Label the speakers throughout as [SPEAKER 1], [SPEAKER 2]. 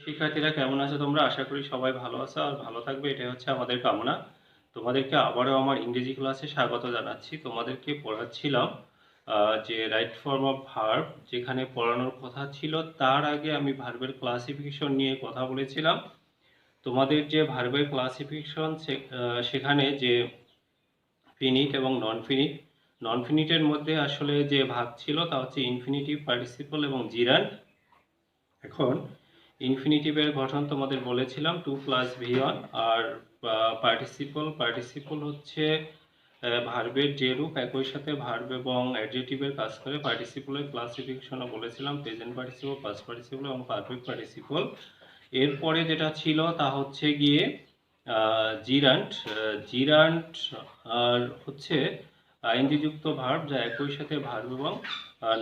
[SPEAKER 1] শিক্ষার্থীরা কেমন আছো তোমরা? আশা করি সবাই ভালো আছো আর ভালো থাকবে এটাই হচ্ছে আমাদের কামনা। তোমাদেরকে আবারও আমার ইংরেজি ক্লাসে স্বাগত জানাচ্ছি। তোমাদেরকে পড়াচ্ছিলাম যে রাইট ফর্ম অফ ভার্ব যেখানে পড়ানোর কথা ছিল তার আগে আমি ভার্বের ক্লাসিফিকেশন নিয়ে কথা বলেছিলাম। তোমাদের যে ভার্বের ক্লাসিফিকেশন সেখানে যে ফিনিট এবং নন ফিনিটের মধ্যে আসলে যে ভাগ ছিল তা হচ্ছে ইনফিনিটিভ, পার্টিসিপল এবং জিরান্ড। এখন ইনফিনিটিভের গঠন তোমাদের বলেছিলাম টু প্লাস ভি ওয়ান। আর পার্টিসিপল হচ্ছে ভার্বের যে রূপ একই সাথে ভার্ব এবং অ্যাডজেক্টিভের কাজ করে। পার্টিসিপলের ক্লাসিফিকেশনও বলেছিলাম প্রেজেন্ট পার্টিসিপল, পাস্ট পার্টিসিপল এবং পারফেক্ট পার্টিসিপল। এরপরে যেটা ছিল তা হচ্ছে গিয়ে জিরান্ট। জিরান্ট আর হচ্ছে আইএনজি যুক্ত ভার্ব যা একই সাথে ভার্ব এবং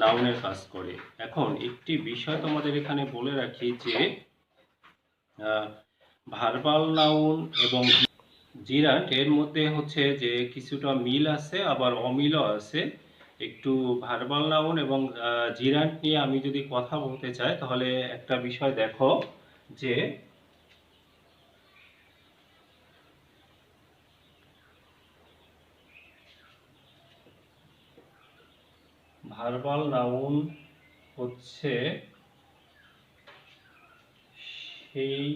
[SPEAKER 1] নাউনের কাজ করে। এখন একটি বিষয় তোমাদের এখানে বলে রাখি যে ভার্বাল নাউন এবং জিরান্ট এর মধ্যে হচ্ছে যে কিছুটা মিল আছে আবার অমিলও আছে। একটু ভার্বাল নাউন এবং জিরান্ট নিয়ে আমি যদি কথা বলতে চাই তাহলে একটা বিষয় দেখো যে ভার্বাল নাউন হচ্ছে সেই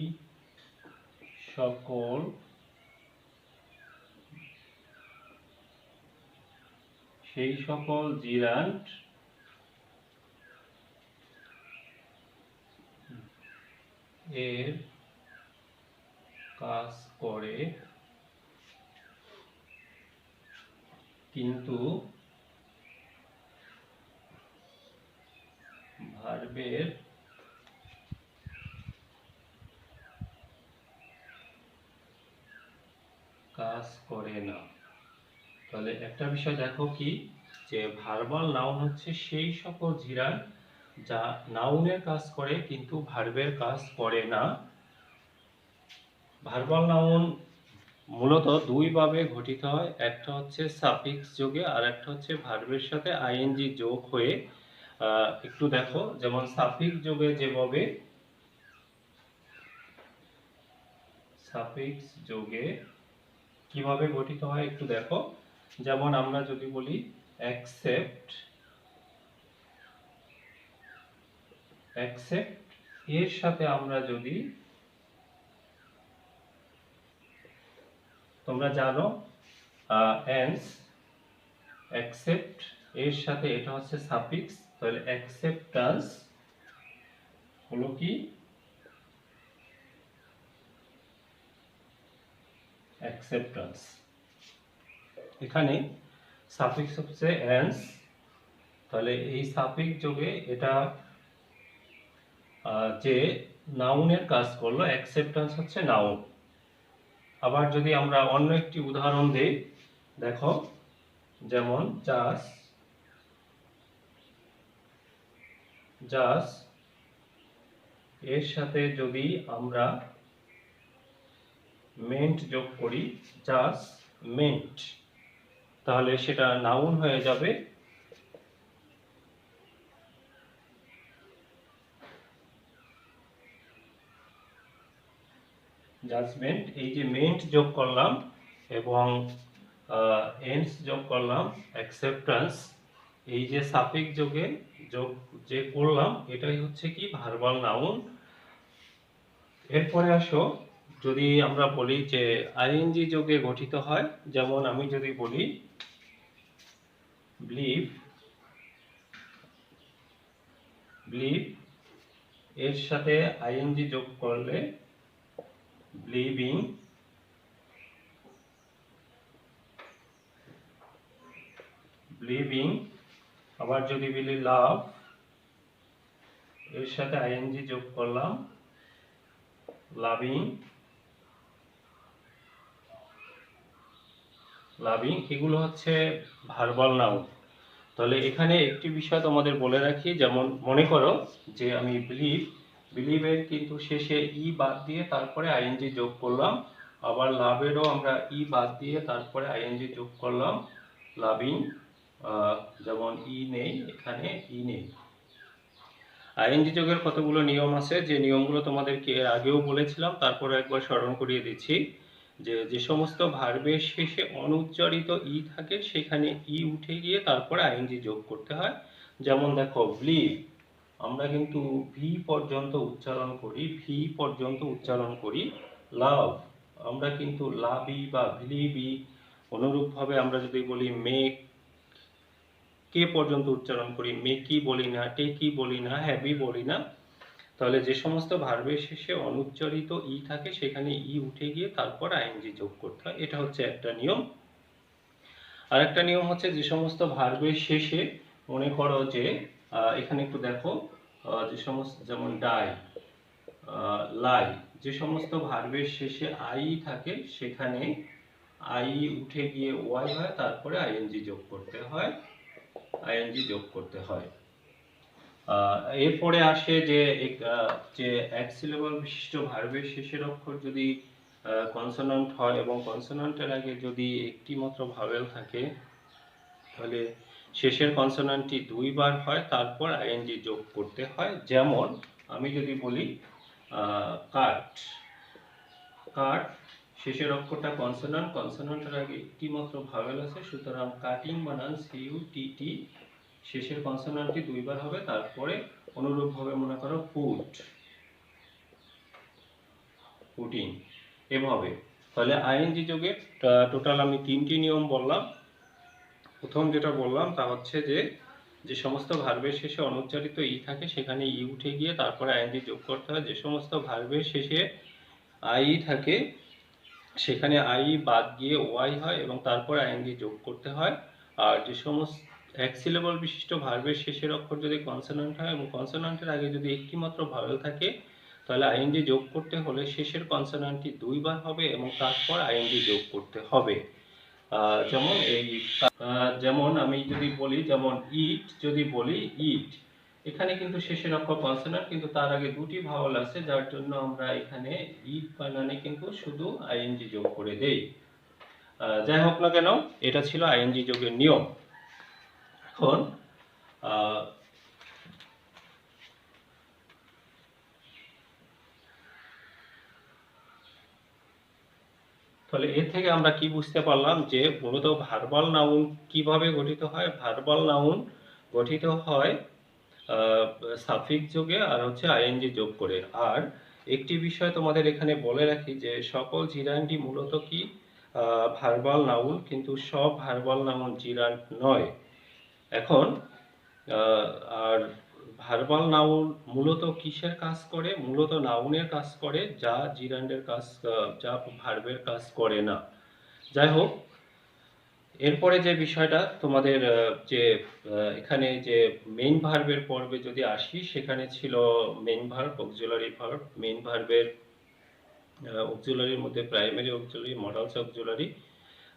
[SPEAKER 1] সকল জিরান্ট এর কাজ করে কিন্তু ভার্বের কাজ করে না। তাহলে একটা বিষয় দেখো কি যে ভার্বাল নাউন হচ্ছে সেই সকল জিরান্ট যা নাউনের কাজ করে কিন্তু ভার্বের কাজ করে না। ভার্বাল নাউন মূলত দুই ভাবে গঠিত হয়, একটা হচ্ছে সাফিক্স যোগে আর একটা হচ্ছে ভার্বের সাথে আইএনজি যোগ হয়ে। একটু দেখো যেমন সাফিক্স যোগে যেভাবে সাফিক্স যোগে কিভাবে গঠিত হয় একটু দেখো। যেমন আমরা যদি বলি অ্যাকসেপ্ট, এর সাথে আমরা যদি, তোমরা জানো এন্স, অ্যাকসেপ্ট এর সাথে এটা হচ্ছে সাফিক্স, তাহলে অ্যাকসেপ্টান্স হলো কি অ্যাকসেপ্টান্স। এখানে সাফিক্স হচ্ছে এন্স, তাহলে এই সাফিক্স যোগে এটা যে নাউনের কাজ করলো, অ্যাকসেপ্টান্স হচ্ছে নাউন। আবার যদি আমরা অন্য একটি উদাহরণ দেই দেখো, যেমন জাস্ট এর সাথে যদি আমরা মেন্ট যোগ করি, জাস্ট মেন্ট, তাহলে সেটা নাউন হয়ে যাবে। জাজমেন্ট, এই যে মেন্ট যোগ করলাম এবং এন্ডস যোগ করলাম, অ্যাকসেপ্টেন্স, এই যে সাফিক্স যোগে যোগ যে করলাম এটাই হচ্ছে কি ভার্বাল নাউন। এরপরে আসো যদি আমরা বলি যে আইএনজি যোগে গঠিত হয়, যেমন আমি যদি বলি বিলিভ, এর সাথে আইএনজি যোগ করলে বিলিভিং, আবার যদি বলি লাভ, এর সাথে আইএনজি যোগ করলাম লাভিং, এগুলো হচ্ছে ভার্বাল নাউন। তাহলে এখানে একটি বিষয় তোমাদের বলে রাখি, যেমন মনে করো যে আমি বিলিভের কিন্তু শেষে ই বাদ দিয়ে তারপরে আইএনজি যোগ করলাম, আবার লাভেরও আমরা ই বাদ দিয়ে তারপরে আইএনজি যোগ করলাম লাভিং, যেমন ই নেই, এখানে ই নেই। আইএনজি যোগের কতগুলো নিয়ম আছে, যে নিয়মগুলো তোমাদেরকে এর আগেও বলেছিলাম, তারপরে একবার স্মরণ করিয়ে দিচ্ছি। যে সমস্ত ভার্বের শেষে অনুচ্চারিত ই থাকে সেখানে ই উঠে গিয়ে তারপরে আইএনজি যোগ করতে হয়। যেমন দেখো ব্লিভ, আমরা কিন্তু ভি পর্যন্ত উচ্চারণ করি, ভি পর্যন্ত উচ্চারণ করি। লাভ, আমরা কিন্তু লাভি বা ভিলিবি। অনুরূপভাবে আমরা যদি বলি মেক, কে পর্যন্ত উচ্চারণ করি, মেকি বলি না, টেকি বলি না, হ্যাভি বলি না। তাহলে যে সমস্ত ভার্বের শেষে অনুচ্চারিত ই থাকে সেখানে ই উঠে গিয়ে তারপর আইএনজি যোগ করতে হয়, এটা হচ্ছে একটা নিয়ম। আর একটা নিয়ম হচ্ছে যে সমস্ত ভার্বের শেষে, মনে করো যে এখানে একটু দেখো, যে সমস্ত, যেমন ডাই, লাই, যে সমস্ত ভার্বের শেষে আই থাকে সেখানে আই উঠে গিয়ে ওয়াই হয়, তারপরে আইএনজি যোগ করতে হয়, আইএনজি যোগ করতে হয়। এরপরে আসে যে যে এক সিলেবল বিশিষ্ট ভার্বের শেষের অক্ষর যদি কনসোনান্ট হয় এবং কনসোনান্টের আগে যদি একটি মাত্র ভাওয়েল থাকে, তাহলে শেষের কনসোনান্টটি দুইবার হয়, তারপর আইএনজি যোগ করতে হয়। যেমন আমি যদি বলি কাট, কাট শেষের অক্ষরটা কনসোনান্ট, কনসোনান্টের আগে একটি মাত্র ভাওয়েল আছে, সুতরাং কাটিং বানান সিইউটিটি, শেষের কনসোনান্টটি দুইবার হবে, তারপরে অনুরূপভাবে মনে করো পুট, পুটিং, এভাবে। তাহলে আইএনজি যোগের টোটাল আমি তিনটি নিয়ম বললাম। প্রথম যেটা বললাম তা হচ্ছে যে সমস্ত ভার্বের শেষে অনুচ্চারিত ই থাকে সেখানে ই উঠে গিয়ে তারপরে আইএনজি যোগ করতে হয়। যে সমস্ত ভার্বের শেষে আই থাকে সেখানে আই বাদ গিয়ে ওয়াই হয় এবং তারপরে আইএনজি যোগ করতে হয়। আর যে সমস্ত এক সিলেবল বিশিষ্ট ভার্বের শেষের অক্ষর যদি কনসোনান্ট হয় এবং কনসোনান্টের আগে যদি একটি মাত্র ভাওয়েল থাকে, তাহলে আইএনজি যোগ করতে হলে শেষের কনসোনান্টটি দুইবার হবে এবং তারপর আইএনজি যোগ করতে হবে। যেমন যেমন আমি যদি বলি, যেমন ইট, যদি বলি ইট, এখানে কিন্তু শেষের অক্ষর কনসোনান্ট, কিন্তু তার আগে দুটি ভাওয়াল আছে, যার জন্য আমরা এখানে ইট বানানে কিন্তু শুধু আইএনজি যোগ করে দেই। যাই হোক না কেন, এটা ছিল আইএনজি যোগের নিয়ম। এখন তাহলে এর থেকে আমরা কি বুঝতে পারলাম, যে মূলত ভার্বাল নাউন কিভাবে গঠিত হয়। ভার্বাল নাউন গঠিত হয় সাফিক্স যোগে আর হচ্ছে আইএনজি যোগ করে। আর একটি বিষয় তোমাদের এখানে বলে রাখি, যে সকল জিরান্ডই মূলত কি ভার্বাল নাউন, কিন্তু সব ভার্বাল নাউন জিরান্ড নয়। এখন আর ভার্বাল নাউন মূলত কিসের কাজ করে, মূলত নাউনের কাজ করে, যা জিরান্ডের কাজ, যা ভার্বের কাজ করে না। যাই হোক, এরপরে যে বিষয়টা তোমাদের যে এখানে যে মেইন ভার্বের পর্বে যদি আসি, সেখানে ছিল main verb, auxiliary verb. Main ভার্বের অক্সিলারির মধ্যে প্রাইমারি অক্সিলারি, মডালস অক্সিলারি।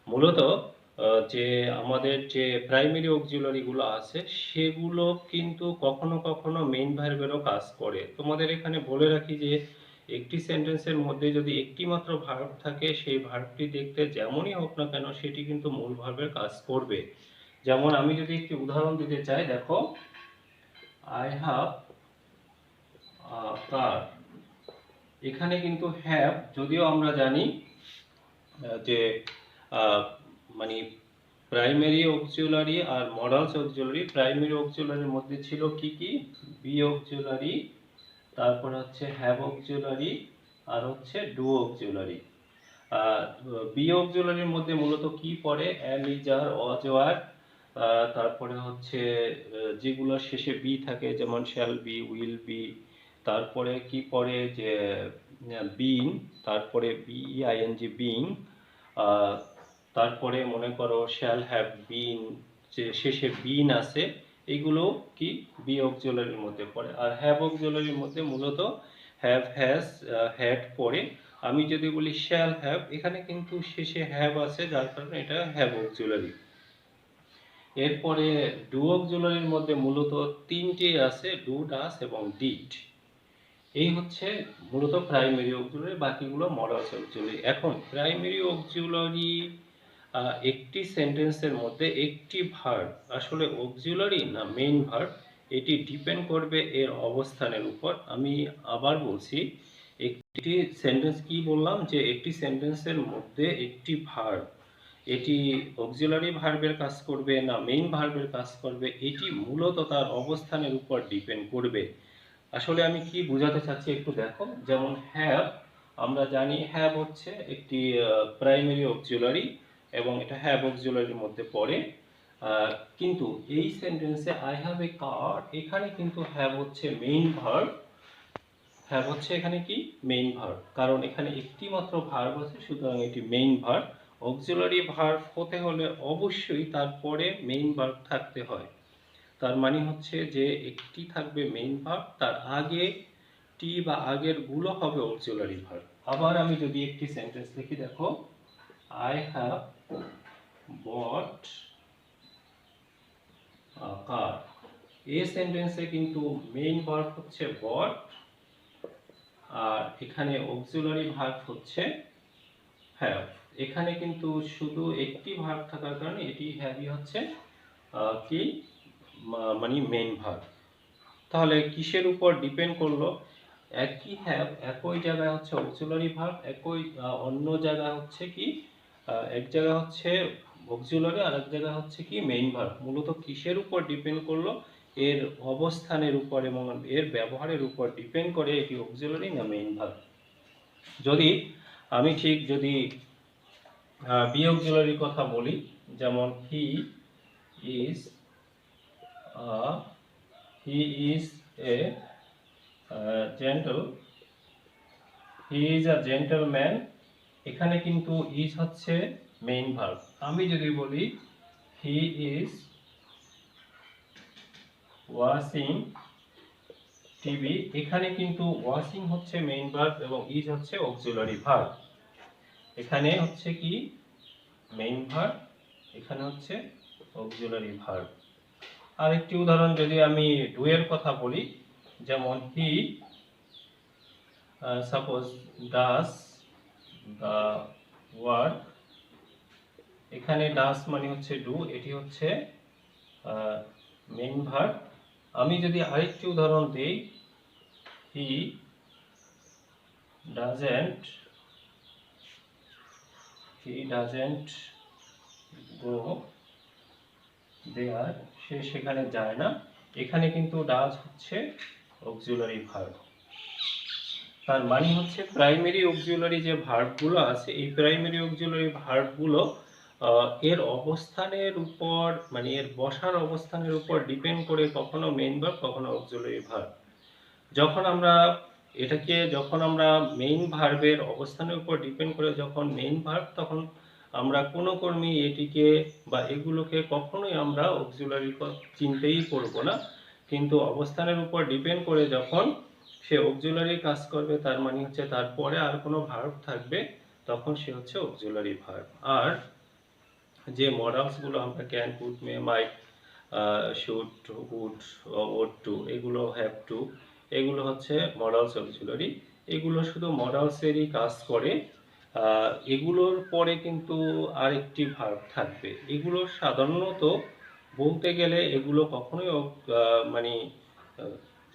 [SPEAKER 1] মূলত যে আমাদের যে প্রাইমারি অক্সিলারিগুলো আছে সেগুলো কিন্তু কখনো কখনো মেইন ভার্বেরও কাজ করে। তোমাদের এখানে বলে রাখি যে একটি সেন্টেন্সের মধ্যে যদি একটি মাত্র ভার্ব থাকে, সেই ভার্বটি দেখতে যেমনই হোক না কেন সেটি কিন্তু মূল ভার্বের কাজ করবে। যেমন আমি যদি একটি উদাহরণ দিতে চাই, দেখো আই হ্যাভ কার, এখানে কিন্তু হ্যাভ, যদিও আমরা জানি যে মানে প্রাইমারি অক্সিলারি আর মডালস অক্সিলারি, প্রাইমারি অক্সিলারির মধ্যে ছিল কি কি, বি অক্সিলারি, তারপর হচ্ছে হ্যাভ অক্সিলারি, আর হচ্ছে ডু অক্সিলারি। বি অক্সিলারির মধ্যে মূলত কি পড়ে, am, is, are, was, were. তারপরে হচ্ছে যেগুলো শেষে বি থাকে, যেমন শ্যাল বি, উইল বি। তারপরে কি পড়ে, যে বিং, তারপরে বিইআইএনজি বিং। তারপরে মনে করো শ্যাল হ্যাভ বিন, যে শেষে বিন আছে, এগুলো কি বি অক্সিলারির মধ্যে পড়ে। আর হ্যাভ অক্সিলারির মধ্যে মূলত হ্যাভ, হ্যাজ, হ্যাড পড়ে। আমি যদি বলি শ্যাল হ্যাভ, এখানে কিন্তু শেষে হ্যাভ আছে, যার কারণে এটা হ্যাভ অক্সিলারি। এরপরে ডু অক্সিলারির মধ্যে মূলত তিনটি আছে, ডু, ডাস এবং ডিড। এই হচ্ছে মূলত প্রাইমারি অক্সিলারি, বাকিগুলো মডালস অক্সিলারি। এখন প্রাইমারি অক্সিলারি একটি সেন্টেন্সের মধ্যে একটি ভার্ব আসলে অক্সিলারি না মেইন ভার্ব, এটি ডিপেন্ড করবে এর অবস্থানের উপর। আমি আবার বলছি, একটি সেন্টেন্স কি বললাম, যে একটি সেন্টেন্সের মধ্যে একটি ভার্ব এটি অক্সিলারি ভার্বের কাজ করবে না মেইন ভার্বের কাজ করবে, এটি মূলত তার অবস্থানের উপর ডিপেন্ড করবে। আসলে আমি কি বোঝাতে চাচ্ছি একটু দেখো। যেমন হ্যাভ, আমরা জানি হ্যাভ হচ্ছে একটি প্রাইমারি অক্সিলারি এবং এটা হ্যাভ অক্সিলারির মধ্যে পড়ে। কিন্তু এই সেন্টেন্সে আই হ্যাভ এ কার, এখানে কিন্তু হ্যাভ হচ্ছে মেইন ভার্ব। হ্যাভ হচ্ছে এখানে কি মেইন ভার্ব, কারণ এখানে একটি মাত্র ভার্ব আছে, সুতরাং এটি মেইন ভার্ব। অক্সিলারি ভার্ব হতে হলে অবশ্যই তারপরে মেইন ভার্ব থাকতে হয়। তার মানে হচ্ছে যে একটি থাকবে মেইন ভার্ব, তার আগে টি বা আগের গুলো হবে অক্সিলারি ভার্ব। আবার আমি যদি একটি সেন্টেন্স লিখি, দেখো, আই হ্যাভ বট কার। এই সেন্টেন্সে কিন্তু মেইন ভার্ব হচ্ছে বট, আর এখানে অক্সিলারি ভার্ব হচ্ছে হ্যাভ। এখানে কিন্তু শুধু একটি ভার্ব থাকার কারণে এটি হ্যাভই হচ্ছে কি মানে মেইন ভার্ব। তাহলে কিসের উপর ডিপেন্ড করলো? একই হ্যাভ একই জায়গায় হচ্ছে অক্সিলারি ভার্ব, একই অন্য জায়গায় হচ্ছে কি এক জায়গায় হচ্ছে অক্সিলারি আর এক জায়গায় হচ্ছে কি মেইন ভার্ব। মূলত কিসের উপর ডিপেন্ড করলো? এর অবস্থানের উপর এবং এর ব্যবহারের উপর ডিপেন্ড করে এটি অক্সিলারি না মেইন ভার্ব। যদি আমি ঠিক যদি বি অক্সিলারির কথা বলি, যেমন he is a gentle, he is a gentleman, এখানে কিন্তু ইজ হচ্ছে মেইন ভার্ব। আমি যদি বলি হি ইজ ওয়াশিং টিভি, এখানে কিন্তু ওয়াশিং হচ্ছে মেইন ভার্ব এবং ইজ হচ্ছে অক্সিলারি ভার্ব। এখানে হচ্ছে কি মেইন ভার্ব, এখানে হচ্ছে অক্সিলারি ভার্ব। আরেকটি উদাহরণ যদি আমি ডু এর কথা বলি, যেমন হি সাপোজ ডাস দ্য ওয়ার্ক, এখানে ডাস মানে হচ্ছে ডু, এটি হচ্ছে মেইন ভার্ব। আমি যদি আরেকটি উদাহরণ দিই, হি ডাজেন্ট গো দেয়ার, সে সেখানে যায় না, এখানে কিন্তু ডাজ হচ্ছে অক্সিলারি ভার্ব। তার মানে হচ্ছে প্রাইমারি অক্সিলারি যে ভার্বগুলো আছে, এই প্রাইমারি অক্সিলারি ভার্বগুলো এর অবস্থানের উপর মানে এর বসার অবস্থানের উপর ডিপেন্ড করে কখনো মেইন ভার্ব কখনো অক্সিলারি ভার্ব। যখন আমরা মেইন ভার্বের অবস্থানের উপর ডিপেন্ড করে যখন মেইন ভার্ব, তখন আমরা কোনো কর্মী এটিকে বা এগুলোকে কখনোই আমরা অক্সিলারি চিনতেই করব না। কিন্তু অবস্থানের উপর ডিপেন্ড করে যখন সে অক্সিলারি কাজ করবে, তার মানে হচ্ছে তারপরে আর কোনো ভার্ব থাকবে, তখন সে হচ্ছে অক্সিলারি ভার্ব। আর যে মডালসগুলো আমরা can, could, may, might, should, would, ought to, এগুলো হ্যাভ টু, এগুলো হচ্ছে মডালস অক্সিলারি। এগুলো শুধু মডালসেরই কাজ করে। এগুলোর পরে কিন্তু আরেকটি ভার্ব থাকবে। এগুলো সাধারণত বলতে গেলে এগুলো কখনোই মানে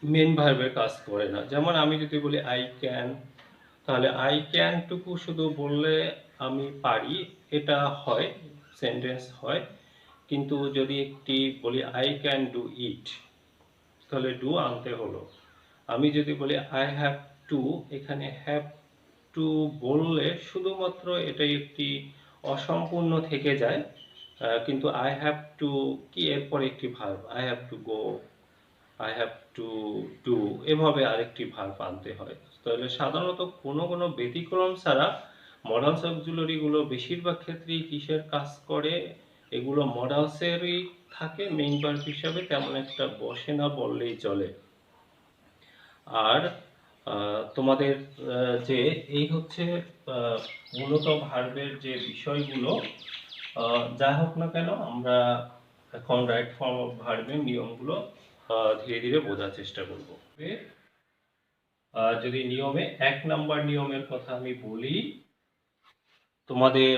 [SPEAKER 1] মেন ভার্বের কাজ করে না। যেমন আমি যদি বলি আই ক্যান, তাহলে আই ক্যান টুকু শুধু বললে আমি পারি, এটা হয়, সেন্টেন্স হয়। কিন্তু যদি একটি বলি আই ক্যান ডু ইট, তাহলে ডু আনতে হলো। আমি যদি বলি আই হ্যাভ টু, এখানে হ্যাভ টু বললে শুধুমাত্র এটাই একটি অসম্পূর্ণ থেকে যায়। কিন্তু আই হ্যাভ টু কি এরপর একটি verb, I have to go, I have to do, এভাবে আরেকটি ভার্ব আনতে হয়। তাহলে সাধারণত কোনো কোনো ব্যতিক্রম ছাড়া মডালস অক্সিলারি গুলো বেশিরভাগ ক্ষেত্রেই কিসের কাজ করে? এগুলো মডালসেরই থাকে মেইন ভার্ব হিসাবে, তেমন একটা বসে না বললেই চলে। আর তোমাদের যে এই হচ্ছে মূলত ভার্বের যে বিষয়গুলো, যা হোক না কেন, আমরা এখন রাইট ফর্ম অফ ভার্বের নিয়মগুলো ধীরে ধীরে বোঝার চেষ্টা করব। যদি নিয়মে 1 নাম্বার নিয়মের কথা আমি বলি, তোমাদের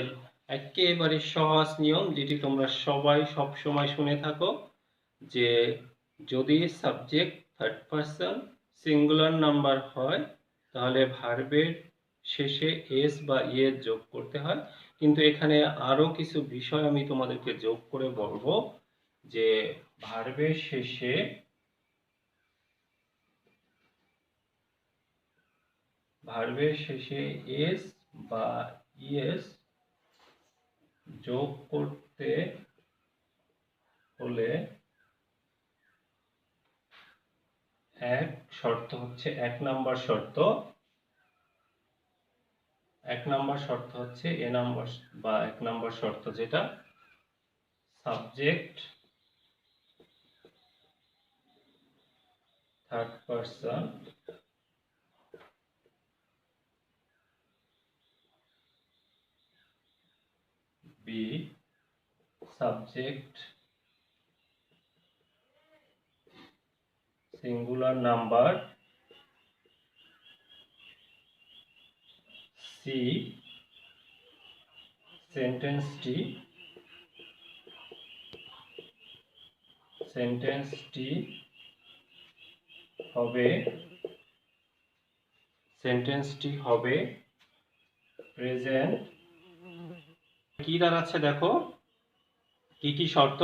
[SPEAKER 1] একেবারে সহজ নিয়ম, যেটি তোমরা সবাই সব সময় শুনে থাকো, যে যদি subject third person singular number হয় তাহলে ভার্বের শেষে এস বা ইয়ের যোগ করতে হয়। কিন্তু এখানে আরো কিছু বিষয় আমি তোমাদেরকে যোগ করে বলবো যে ভার্বের শেষে এস বা ইএস যোগ করতে হলে এক শর্ত হচ্ছে এক নাম্বার শর্ত হচ্ছে এ নাম্বার বা এক নাম্বার শর্ত যেটা subject third person B subject singular number C সেন্টেন্সটি হবে প্রেজেন্ট। কি দাঁড়াচ্ছে দেখো, কি কি শর্ত?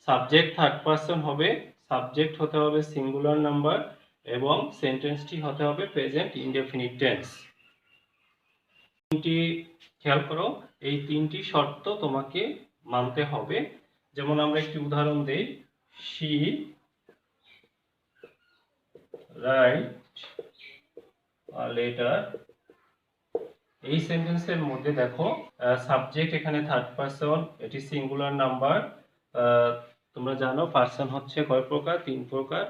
[SPEAKER 1] সাবজেক্ট থার্ড পারসন হবে, সাবজেক্ট হতে হবে সিঙ্গুলার নাম্বার এবং সেন্টেন্সটি হতে হবে প্রেজেন্ট ইনডেফিনিট টেন্স। তিনটি খেয়াল করো, এই তিনটি শর্ত তোমাকে মানতে হবে। যেমন আমরা একটি উদাহরণ দেই, শি রাইট আ লেটার। এই সেন্টেন্সের মধ্যে দেখো সাবজেক্ট এখানে থার্ড পারসন, এটি সিঙ্গুলার নাম্বার। তোমরা জানো পারসন হচ্ছে কয় প্রকার? 3 প্রকার।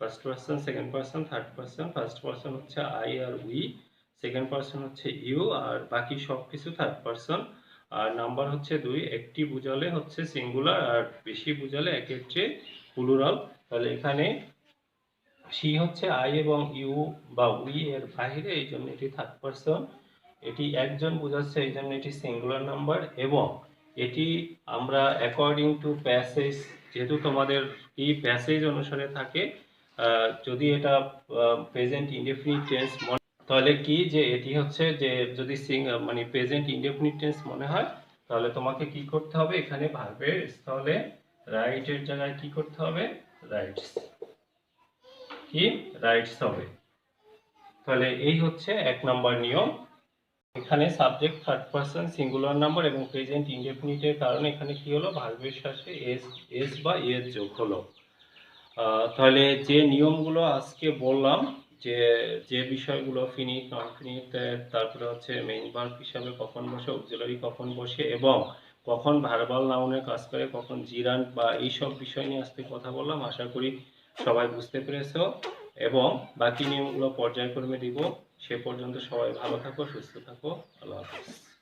[SPEAKER 1] First person, second person, third person. First person হচ্ছে আই আর উই, সেকেন্ড পারসন হচ্ছে ইউ, আর বাকি সব কিছু থার্ড পারসন। আর নাম্বার হচ্ছে 2, একটি বুঝালে হচ্ছে সিঙ্গুলার আর বেশি বুঝালে একের চেয়ে প্লুরাল। তাহলে এখানে শি হচ্ছে আই এবং ইউ বা উই এর বাইরে, এই জন্য এটি থার্ড পারসন। এটি একজন বোঝাচ্ছে এই জন্য এটি সিঙ্গুলার নাম্বার, এবং এটি আমরা অ্যাকর্ডিং টু প্যাসেজ, যেহেতু তোমাদের কি প্যাসেজ অনুসারে থাকে, যদি এটা প্রেজেন্ট ইনডেফিনিট টেন্স তাহলে কি যে এটি হচ্ছে যে যদি মানে প্রেজেন্ট ইনডেফিনিট টেন্স মনে হয় তাহলে তোমাকে কি করতে হবে, এখানে ভার্বের স্থলে রাইট এর জায়গায় কি করতে হবে? রাইটস হবে। তাহলে এই হচ্ছে 1 নাম্বার নিয়ম। এখানে subject third person singular number এবং প্রেজেন্ট ইনডেফিনিটের কারণে এখানে কি হলো, ভার্বের শেষে এস বা এর যোগ হলো। তাহলে যে নিয়মগুলো আজকে বললাম, যে বিষয়গুলো ফিনিট, নন ফিনিট, তারপরে হচ্ছে মেইন ভার্ব হিসাবে কখন বসে, অক্সিলারি কখন বসে, এবং কখন ভার্বাল নাউনের কাজ করে, কখন জিরান্ট বা এইসব বিষয় নিয়ে আজকে কথা বললাম। আশা করি সবাই বুঝতে পেরেছো, এবং বাকি নিয়মগুলো পর্যায়ক্রমে দিব। সে পর্যন্ত সবাই ভালো থাকো, সুস্থ থাকো। আল্লাহ হাফেজ।